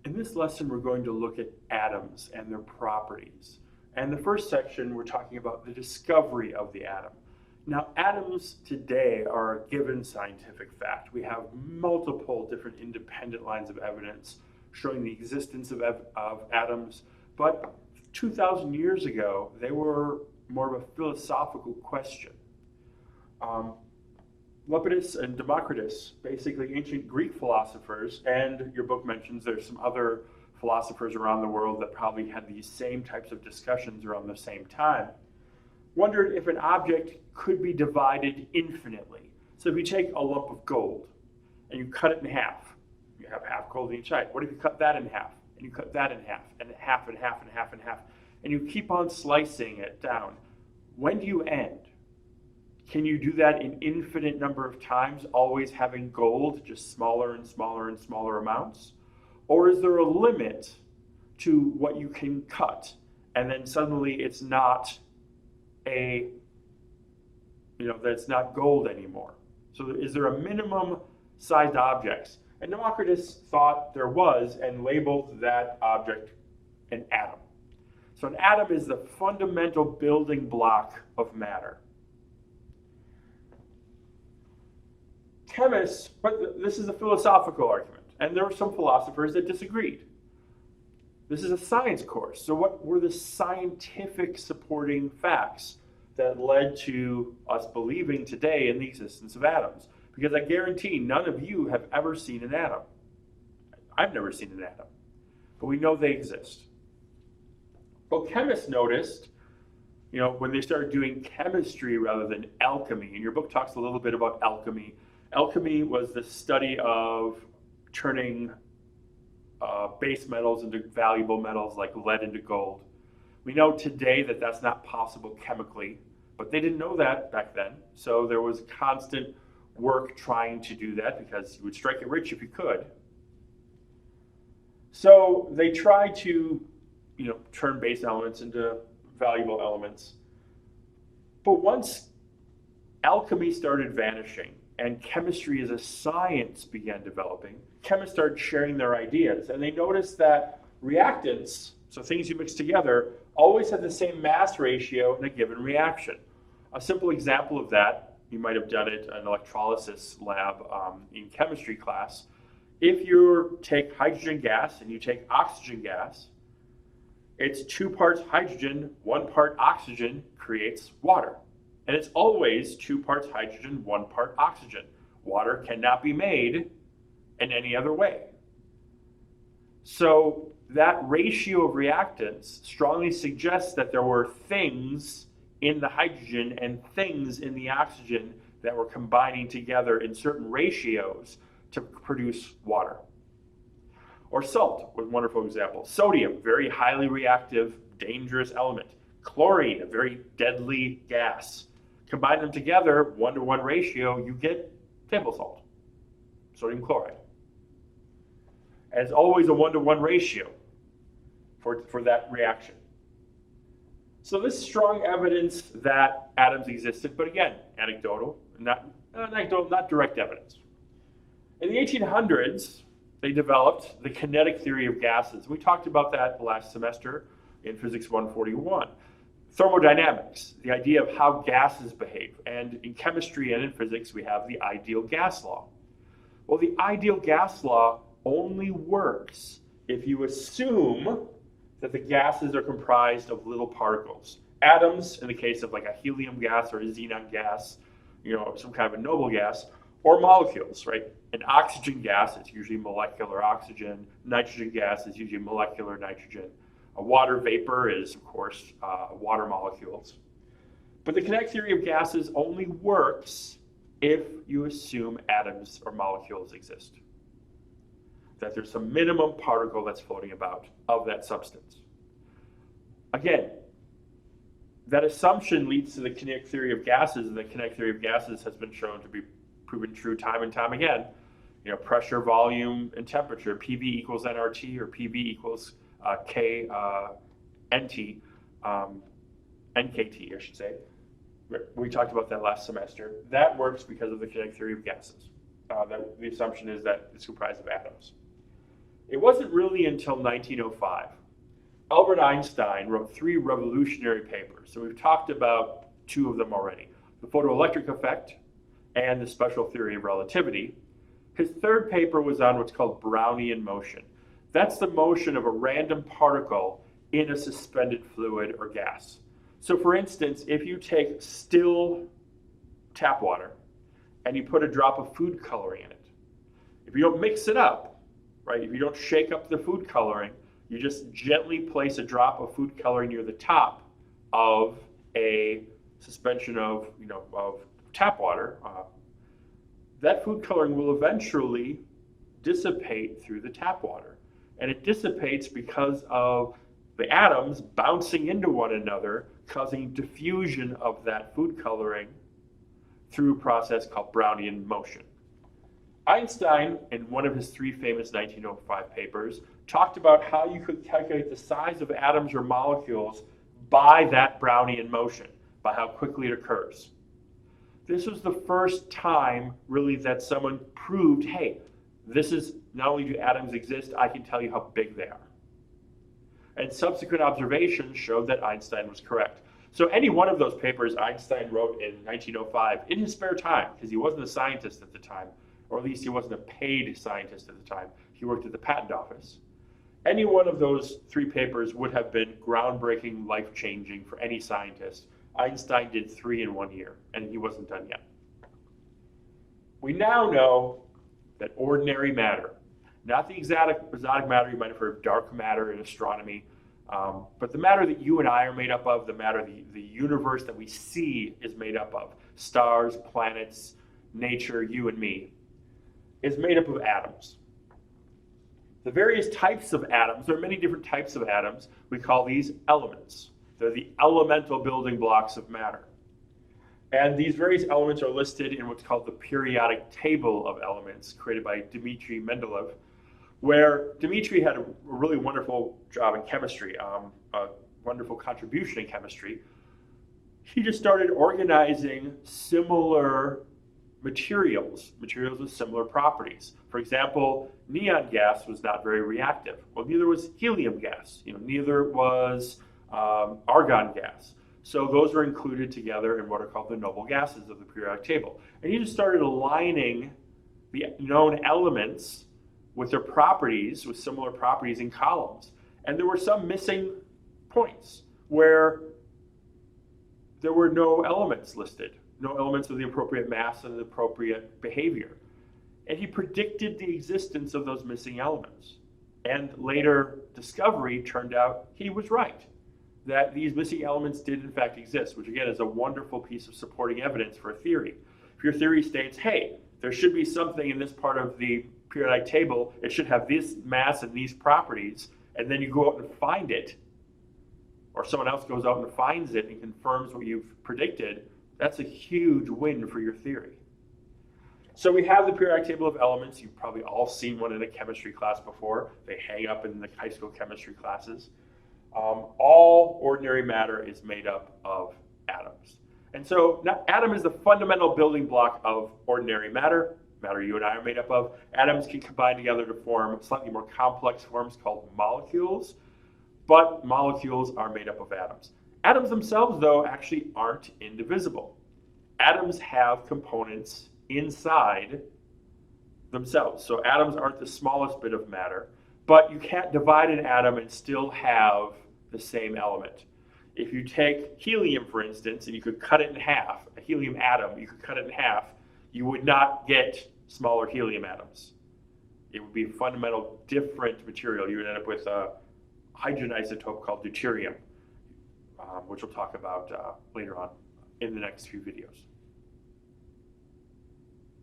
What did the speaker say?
In this lesson, we're going to look at atoms and their properties. And the first section, we're talking about the discovery of the atom. Now, atoms today are a given scientific fact. We have multiple different independent lines of evidence showing the existence of atoms, but 2,000 years ago, they were more of a philosophical question. Lepidus and Democritus, basically ancient Greek philosophers, and your book mentions there's some other philosophers around the world that probably had these same types of discussions around the same time, wondered if an object could be divided infinitely. So if you take a lump of gold and you cut it in half, you have half gold in each side. What if you cut that in half, and you cut that in half, and half and half and half and half, and you keep on slicing it down? When do you end? Can you do that an infinite number of times, always having gold, just smaller and smaller and smaller amounts? Or is there a limit to what you can cut, and then suddenly it's not that's not gold anymore? So is there a minimum sized objects? And Democritus thought there was and labeled that object an atom. So an atom is the fundamental building block of matter. Chemists, but this is a philosophical argument, and there were some philosophers that disagreed. This is a science course, so what were the scientific supporting facts that led to us believing today in the existence of atoms? Because I guarantee none of you have ever seen an atom. I've never seen an atom, but we know they exist. Well, chemists noticed, when they started doing chemistry rather than alchemy, and your book talks a little bit about alchemy. Alchemy was the study of turning base metals into valuable metals like lead into gold. We know today that that's not possible chemically, but they didn't know that back then. So there was constant work trying to do that because you would strike it rich if you could. So they tried to, turn base elements into valuable elements. But once alchemy started vanishing, and chemistry as a science began developing, chemists started sharing their ideas, and they noticed that reactants, so things you mix together, always have the same mass ratio in a given reaction. A simple example of that, you might have done it in an electrolysis lab in chemistry class. If you take hydrogen gas and you take oxygen gas, it's 2 parts hydrogen, 1 part oxygen creates water. And it's always 2 parts hydrogen, 1 part oxygen. Water cannot be made in any other way. So that ratio of reactants strongly suggests that there were things in the hydrogen and things in the oxygen that were combining together in certain ratios to produce water. Or salt was a wonderful example. Sodium, very highly reactive, dangerous element. Chlorine, a very deadly gas. Combine them together, 1-to-1 ratio, you get table salt, sodium chloride. And it's always a 1-to-1 ratio for that reaction. So this is strong evidence that atoms existed, but again, anecdotal, not direct evidence. In the 1800s, they developed the kinetic theory of gases. We talked about that last semester in Physics 141. Thermodynamics, the idea of how gases behave. And in chemistry and in physics, we have the ideal gas law. Well, the ideal gas law only works if you assume that the gases are comprised of little particles. Atoms, in the case of like a helium gas or a xenon gas, some kind of a noble gas, or molecules, right? An oxygen gas is usually molecular oxygen. Nitrogen gas is usually molecular nitrogen. A water vapor is, of course, water molecules. But the kinetic theory of gases only works if you assume atoms or molecules exist. That there's some minimum particle that's floating about of that substance. Again, that assumption leads to the kinetic theory of gases, and the kinetic theory of gases has been shown to be proven true time and time again. Pressure, volume, and temperature, PV equals nRT, or PV equals NKT, I should say. We talked about that last semester. That works because of the kinetic theory of gases. The assumption is that it's comprised of atoms. It wasn't really until 1905. Albert Einstein wrote 3 revolutionary papers. So we've talked about 2 of them already, the photoelectric effect and the special theory of relativity. His 3rd paper was on what's called Brownian motion. That's the motion of a random particle in a suspended fluid or gas. So for instance, if you take still tap water and you put a drop of food coloring in it, if you don't mix it up, right, if you don't shake up the food coloring, you just gently place a drop of food coloring near the top of a suspension of tap water, that food coloring will eventually dissipate through the tap water. And it dissipates because of the atoms bouncing into one another, causing diffusion of that food coloring through a process called Brownian motion. Einstein, in one of his 3 famous 1905 papers, talked about how you could calculate the size of atoms or molecules by that Brownian motion, by how quickly it occurs. This was the first time, really, that someone proved, hey, this is, not only do atoms exist, I can tell you how big they are. And subsequent observations showed that Einstein was correct. So any one of those papers Einstein wrote in 1905 in his spare time, because he wasn't a scientist at the time, or at least he wasn't a paid scientist at the time, he worked at the patent office. Any one of those 3 papers would have been groundbreaking, life-changing for any scientist. Einstein did 3 in 1 year, and he wasn't done yet. We now know that ordinary matter, not the exotic matter you might have heard of, dark matter in astronomy, but the matter that you and I are made up of, the matter the universe that we see is made up of, stars, planets, nature, you and me, is made up of atoms. The various types of atoms, there are many different types of atoms, we call these elements. They're the elemental building blocks of matter. And these various elements are listed in what's called the periodic table of elements, created by Dmitri Mendeleev, where Dmitri had a really wonderful job in chemistry, a wonderful contribution in chemistry. He just started organizing similar materials with similar properties. For example, neon gas was not very reactive. Well, neither was helium gas. Neither was argon gas. So those are included together in what are called the noble gases of the periodic table. And he just started aligning the known elements with their properties, with similar properties in columns. And there were some missing points where there were no elements listed, no elements of the appropriate mass and the appropriate behavior. And he predicted the existence of those missing elements. And later discovery turned out he was right, that these missing elements did in fact exist, which again is a wonderful piece of supporting evidence for a theory. If your theory states, hey, there should be something in this part of the periodic table, it should have this mass and these properties, and then you go out and find it, or someone else goes out and finds it and confirms what you've predicted, that's a huge win for your theory. So we have the periodic table of elements. You've probably all seen one in a chemistry class before. They hang up in the high school chemistry classes. All ordinary matter is made up of atoms. And so atom is the fundamental building block of ordinary matter you and I are made up of. Atoms can combine together to form slightly more complex forms called molecules, but molecules are made up of atoms. Atoms themselves, though, actually aren't indivisible. Atoms have components inside themselves. So atoms aren't the smallest bit of matter, but you can't divide an atom and still have the same element. If you take helium, for instance, and you could cut it in half, a helium atom, you could cut it in half, you would not get smaller helium atoms. It would be a fundamental different material. You would end up with a hydrogen isotope called deuterium, which we'll talk about later on in the next few videos.